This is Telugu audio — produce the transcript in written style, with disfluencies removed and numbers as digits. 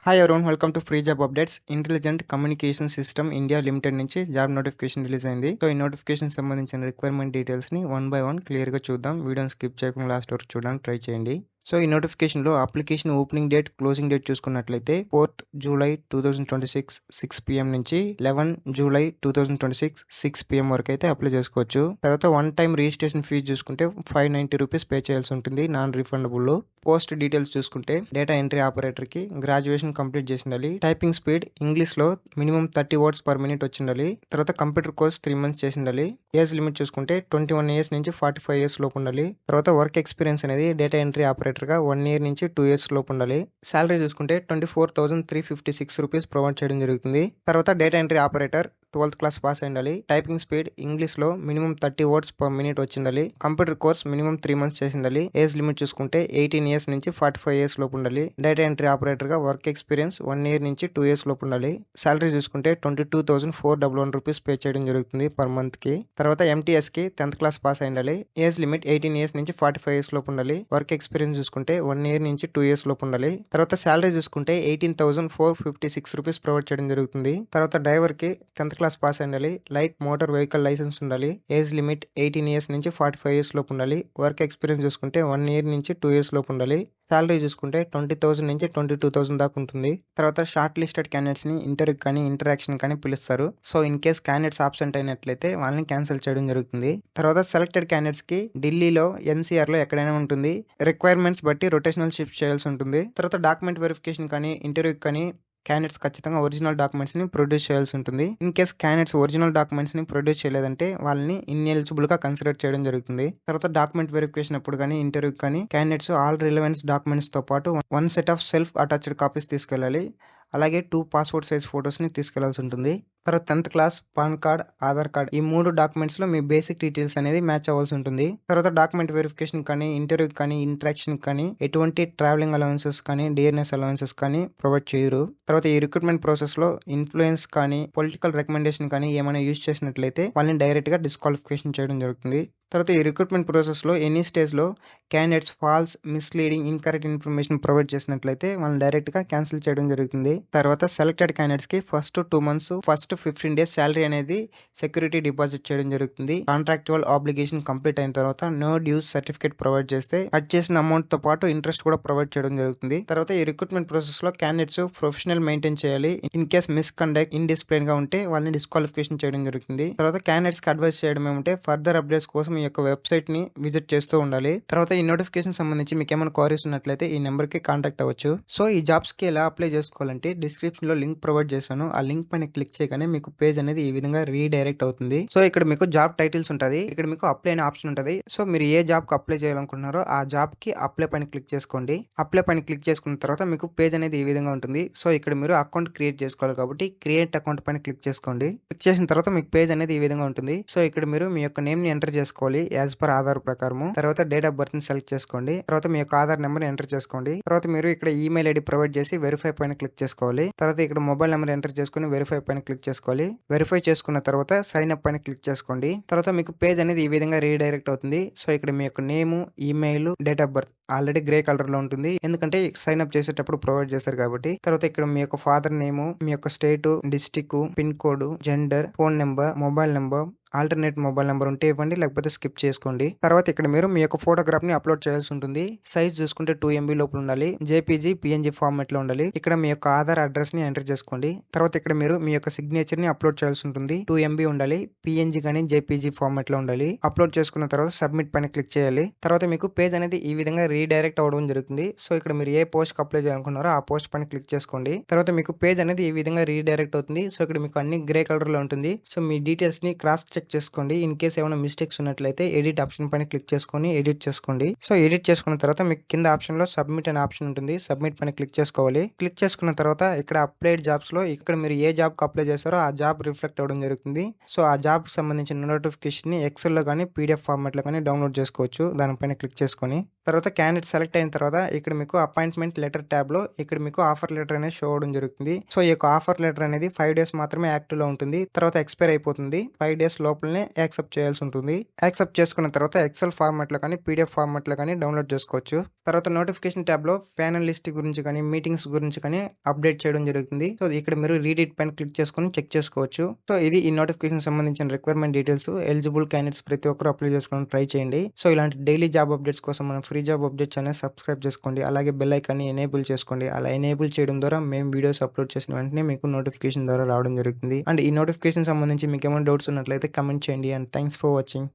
Hi everyone welcome to free job updates. Intelligent communication system India limited నుంచి జాబ్ నోటిఫికేషన్ రిలీజ్ అయింది. సో ఈ నోటిఫికేషన్ సంబంధించిన రిక్వైర్మెంట్ డీటెయిల్స్ ని వన్ బై వన్ క్లియర్ గా చూద్దాం. వీడియోని స్కిప్ చేయకుండా లాస్ట్ వరకు చూడడానికి ట్రై చేయండి. సో ఈ నోటిఫికేషన్ లో application opening date, closing date చూసుకున్నట్లయితే 4th July 2026 6 PM నుంచి 11 July 2026 6 PM వరకు అయితే అప్లై చేసుకోవచ్చు. తర్వాత వన్ టైం రిజిస్ట్రేషన్ ఫీజు చూసుకుంటే 590 రూపీస్ పే చేయాల్సి ఉంటుంది, నాన్ రిఫండబుల్ లో. పోస్ట్ డీటెయిల్స్ చూసుకుంటే డేటా ఎంట్రీ ఆపరేటర్ కి గ్రాడ్యుయేషన్ కంప్లీట్ చేసి ఉండాలి. టైపింగ్ స్పీడ్ ఇంగ్లీష్ లో మినిమం 30 words per minute వచ్చి ఉండాలి. తర్వాత కంప్యూటర్ కోర్స్ 3 months చేసి ఉండాలి. ఏజ్ లిమిట్ చూసుకుంటే 21 years నుంచి 45 years లోపు ఉండాలి. తర్వాత వర్క్ ఎక్స్పీరియన్స్ అనేది డేటా ఎంట్రీ ఆపరేటర్ గా 1 year నుంచి 2 years లోపు ఉండాలి. సాలరీ చూసుకుంటే 24,356 రూపీస్ ప్రొవైడ్ చేయడం జరుగుతుంది. తర్వాత data entry operator 12th class pass అయి ఉండాలి. టైపింగ్ స్పీడ్ ఇంగ్లీష్ లో మినిమం 30 words per minute వచ్చి ఉండాలి. కంప్యూటర్ కోర్స్ మినిమం 3 months చేసి ఉండాలి. ఏజ్ లిమిట్ చూసుకుంటే 18 years నుంచి 45 years లోపు ఉండాలి. డేటా ఎంట్రీ ఆపరేటర్ గా వర్క్ ఎక్స్పీరియన్స్ 1 year నుంచి 2 years లోపు ఉండాలి. సాలరీ చూసుకుంటే 22,411 రూపీస్ పే చేయడం జరుగుతుంది పర్ మంత్ కి. తర్వాత ఎంటీఎస్ కి 10th class పాస్ అయి ఉండాలి. ఏజ్ లిమిట్ 18 years నుంచి 45 years లోపు ఉండాలి. వర్క్ ఎక్స్పీరియన్స్ చూసుకుంటే 1 year నుంచి 2 years లోపు ఉండాలి. తర్వాత సాలరీ చూసుకుంటే 18,456 రూపీస్ ప్రొవైడ్ చేయడం జరుగుతుంది. తర్వాత డ్రైవర్ కి 10th class పాస్ అయి ఉండాలి. లైట్ మోటార్ వెహికల్ లైసెన్స్ ఉండాలి. ఏజ్ లిమిట్ 18 years నుంచి 45 years లోపు ఉండాలి. వర్క్ ఎక్స్పీరియన్స్ చూసుకుంటే 1 year నుంచి 2 years లోపు ఉండాలి. సాలరీ చూసుకుంటే 20,000 నుంచి 22,000 దాకా ఉంటుంది. తర్వాత షార్ట్ లిస్టెడ్ క్యాండిడేట్స్ ని ఇంటర్వ్యూ కానీ ఇంటరాక్షన్ కానీ పిలుస్తారు. So in case candidates absent అయినట్లయితే వాళ్ళని క్యాన్సిల్ చేయడం జరుగుతుంది. తర్వాత సెలెక్టెడ్ క్యాండిడేట్స్ కి ఢిల్లీలో ఎన్సీఆర్ లో ఎక్కడైనా ఉంటుంది. రిక్వైర్మెంట్స్ బట్టి రొటేషనల్ షిఫ్ట్ చేయాల్సి ఉంటుంది. తర్వాత డాక్యుమెంట్ వెరిఫికేషన్ కానీ ఇంటర్వ్యూ కానీ క్యాండిడేట్స్ ఖచ్చితంగా ఒరిజినల్ డాక్యుమెంట్స్ ని ప్రొడ్యూస్ చేయాల్సి ఉంటుంది. In case candidates original documents ని ప్రొడ్యూస్ చేయలేదంటే వాళ్ళని ఇన్ఎలిజిబుల్ గా కన్సిడర్ చేయడం జరుగుతుంది. తర్వాత డాక్యుమెంట్ వెరిఫికేషన్ అప్పుడు కానీ ఇంటర్వ్యూ కానీ క్యాండిడేట్స్ ఆల్ రిలవెన్స్ డాక్యుమెంట్స్ తో పాటు 1 set of self attached copies తీసుకెళ్ళాలి. అలాగే 2 passport size ఫొటోస్ ని తీసుకెళ్లాల్సి ఉంటుంది. తర్వాత 10th class, pan card, Aadhaar card ఈ 3 డాక్యుమెంట్స్ లో మీ బేసిక్ డీటెయిల్స్ అనేది మ్యాచ్ అవ్వాల్సి ఉంటుంది. తర్వాత డాక్యుమెంట్ వెరిఫికేషన్ కానీ ఇంటర్వ్యూ కానీ ఇంటరాక్షన్ కానీ ఎటువంటి ట్రావెలింగ్ అలవెన్సెస్ కానీ డిఎన్ఎస్ అలవెన్సెస్ కానీ ప్రొవైడ్ చేయరు. తర్వాత ఈ రిక్రూట్మెంట్ ప్రాసెస్ లో ఇన్ఫ్లుయెన్స్ కానీ పొలిటికల్ రికమెండేషన్ కానీ ఏమైనా యూజ్ చేసినట్లయితే వాళ్ళని డైరెక్ట్ గా డిస్క్వాలిఫికేషన్ చేయడం జరుగుతుంది. తర్వాత ఈ రిక్రూట్మెంట్ ప్రాసెస్ లో ఎనీ స్టేజ్ లో candidates false, misleading, incorrect information provide చేసినట్లయితే వాళ్ళని డైరెక్ట్ గా క్యాన్సిల్ చేయడం జరుగుతుంది. తర్వాత సెలెక్టెడ్ క్యాండిడేట్స్ కి first 2 months first 15 days salary అనేది సెక్యూరిటీ డిపాజిట్ చేయడం జరుగుతుంది. కాంట్రాక్చువల్ ఆబ్లిగేషన్ కంప్లీట్ అయిన తర్వాత నో డ్యూస్ సర్టిఫికేట్ ప్రొవైడ్ చేస్తే కట్ చేసిన అమౌంట్ తో పాటు ఇంట్రెస్ట్ కూడా ప్రొవైడ్ చేయడం జరుగుతుంది. తర్వాత ఈ రిక్రూట్మెంట్ ప్రాసెస్ లో క్యాండిడేట్స్ ప్రొఫెషనల్ మెయింటైన్ చేయాలి. ఇన్ కేస్ మిస్కండక్ట్, ఇండిసిప్లిన్ గా ఉంటే వాళ్ళని డిస్క్వాలిఫికేషన్ చేయడం జరుగుతుంది. తర్వాత క్యాండిడేట్స్ కి అడ్వైస్ చేయడం ఏమంటే ఫర్దర్ అప్డేట్స్ కోసం ఈ యొక్క వెబ్సైట్ ని విజిట్ చేస్తూ ఉండాలి. తర్వాత ఈ నోటిఫికేషన్ సంబంధించి మీకు ఏమైనా క్వరీస్ ఉన్నట్లయితే ఈ నెంబర్ కి కాంటాక్ట్ అవ్వచ్చు. సో ఈ జాబ్స్ కి ఎలా అప్లై చేసుకోవాలంటే డిస్క్రిప్షన్ లో లింక్ ప్రొవైడ్ చేశాను. ఆ లింక్ పైన క్లిక్ చేయగానే మీకు పేజ్ అనేది ఈ విధంగా రీడైరెక్ట్ అవుతుంది. సో ఇక్కడ మీకు జాబ్ టైటిల్స్ ఉంటది, ఇక్కడ మీకు అప్లై అనే ఆప్షన్ ఉంటది. సో మీరు ఏ జాబ్ కి అప్లై చేయాలనుకుంటున్నారో ఆ జాబ్ కి అప్లై పైన క్లిక్ చేసుకోండి. అప్లై పైన క్లిక్ చేసుకున్న తర్వాత మీకు పేజ్ అనేది ఈ విధంగా ఉంటుంది. సో ఇక్కడ మీరు అకౌంట్ క్రియేట్ చేసుకోవాలి కాబట్టి క్రియేట్ అకౌంట్ పైన క్లిక్ చేసుకోండి. క్లిక్ చేసిన తర్వాత మీకు పేజ్ అనేది ఈ విధంగా ఉంటుంది. సో ఇక్కడ మీరు మీ యొక్క నేమ్ ని ఎంటర్ చేసుకోవాలి యాజ్ పర్ ఆధార్ ప్రకారము. తర్వాత డేట్ ఆఫ్ బర్త్ ని సెలెక్ట్ చేసుకోండి. తర్వాత మీ యొక్క ఆధార్ నెంబర్ ఎంటర్ చేసుకోండి. తర్వాత మీరు ఇక్కడ ఈమెయిల్ ఐడి ప్రొవైడ్ చేసి వెరిఫై పైన క్లిక్ చేసుకోవాలి. తర్వాత ఇక్కడ మొబైల్ నెంబర్ ఎంటర్ చేసుకుని వెరిఫై పైన క్లిక్ చేసుకోవాలి. వెరిఫై చేసుకున్న తర్వాత సైన్ అప్ పైన క్లిక్ చేసుకోండి. తర్వాత మీకు పేజ్ అనేది ఈ విధంగా రీడైరెక్ట్ అవుతుంది. సో ఇక్కడ మీ యొక్క name, email, date of birth already grey colour లో ఉంటుంది, ఎందుకంటే సైన్ అప్ చేసేటప్పుడు ప్రొవైడ్ చేశారు కాబట్టి. తర్వాత ఇక్కడ మీ యొక్క ఫాదర్ నేమ్, మీ యొక్క state, district, pin code, gender, phone number, mobile number, alternate mobile number ఉంటే ఇవ్వండి, లేకపోతే స్కిప్ చేసుకోండి. తర్వాత ఇక్కడ మీరు మీ యొక్క ఫోటోగ్రాఫ్ ని అప్లోడ్ చేయాల్సి ఉంటుంది. సైజ్ చూసుకుంటే 2 MB లోపల ఉండాలి. జేపీజీ, పిఎన్జీ ఫార్మాట్ లో ఉండాలి. ఇక్కడ మీ యొక్క ఆధార్ అడ్రస్ ని ఎంటర్ చేసుకోండి. తర్వాత ఇక్కడ మీరు మీ యొక్క సిగ్నేచర్ ని అప్లోడ్ చేయాల్సి ఉంటుంది. 2 MB ఉండాలి. పిఎన్జీ కానీ జేపీజీ ఫార్మాట్ లో ఉండాలి. అప్లోడ్ చేసుకున్న తర్వాత సబ్మిట్ పైన క్లిక్ చేయాలి. తర్వాత మీకు పేజ్ అనేది ఈ విధంగా రీడైరెక్ట్ అవడం జరుగుతుంది. సో ఇక్కడ మీరు ఏ పోస్ట్ కి అప్లై చేయాలనుకున్నారో ఆ పోస్ట్ పైన క్లిక్ చేసుకోండి. తర్వాత మీకు పేజ్ అనేది ఈ విధంగా రీడైరెక్ట్ అవుతుంది. సో ఇక్కడ మీకు అన్ని గ్రే కలర్ లో ఉంటుంది. సో మీ డీటెయిల్స్ ని క్రాస్ చెక్ చేసుకోండి. ఇన్ కేస్ ఏమైనా మిస్టేక్స్ ఉన్నట్లయితే ఎడిట్ ఆప్షన్ పైన క్లిక్ చేసుకొని ఎడిట్ చేసుకోండి. సో ఎడిట్ చేసుకున్న తర్వాత మీకు కింద ఆప్షన్ లో సబ్మిట్ అనే ఆప్షన్ ఉంటుంది. సబ్మిట్ పైన క్లిక్ చేసుకోవాలి. క్లిక్ చేసుకున్న తర్వాత ఇక్కడ అప్లైడ్ జాబ్స్ లో ఇక్కడ మీరు ఏ జాబ్ కి అప్లై చేస్తారో ఆ జాబ్ రిఫ్లెక్ట్ అవ్వడం జరుగుతుంది. సో ఆ జాబ్ కి సంబంధించిన నోటిఫికేషన్ ని ఎక్సెల్ లో కానీ పీడిఎఫ్ ఫార్మాట్ లో కానీ డౌన్లోడ్ చేసుకోవచ్చు. దానిపైన క్లిక్ చేసుకొని తర్వాత క్యాండిడేట్ సెలెక్ట్ అయిన తర్వాత ఇక్కడ మీకు అపాయింట్మెంట్ లెటర్ ట్యాబ్‌లో ఇక్కడ మీకు ఆఫర్ లెటర్ అనేది షో అవ్వడం జరుగుతుంది. సో, ఈ యొక్క ఆఫర్ లెటర్ అనేది 5 డేస్ మాత్రమే యాక్టివ్‌లో ఉంటుంది. తర్వాత ఎక్స్‌పైర్ అయిపోతుంది. 5 డేస్ లోపలనే యాక్సెప్ట్ చేయాల్సి ఉంటుంది. యాక్సెప్ట్ చేసుకున్న తర్వాత ఎక్సెల్ ఫార్మాట్‌లో కానీ, పీడీఎఫ్ ఫార్మాట్‌లో కానీ డౌన్‌లోడ్ చేసుకోవచ్చు. తర్వాత నోటిఫికేషన్ ట్యాబ్‌లో ప్యానెల్ లిస్ట్ గురించి కానీ, మీటింగ్స్ గురించి కానీ అప్డేట్ చేయడం జరుగుతుంది. సో, ఇక్కడ మీరు రీడ్ ఇట్ పైన క్లిక్ చేసుకొని చెక్ చేసుకోవచ్చు. సో, ఇది ఈ నోటిఫికేషన్ సంబంధించిన రిక్వైర్మెంట్ డీటెయిల్స్. ఎలిజిబుల్ క్యాండిడేట్స్ ప్రతి ఒక్కరు అప్లై చేసుకోవడానికి ట్రై చేయండి. సో, ఇలాంటి డైలీ జాబ్ అప్డేట్స్ కోసం మన free job update channel subscribe చేసుకోండి. అలాగే బెల్ ఐకాన్‌ని ఎనేబుల్ చేసుకోండి. అలా ఎనేబుల్ చేయడం ద్వారా మేము వీడియోస్ అప్లోడ్ చేసిన వెంటనే మీకు నోటిఫికేషన్ ద్వారా రావడం జరుగుతుంది. అండ్ ఈ నోటిఫికేషన్ సంబంధించి మీకేమైనా డౌట్స్ ఉన్నట్లయితే కామెంట్ చేయండి. And thanks for watching.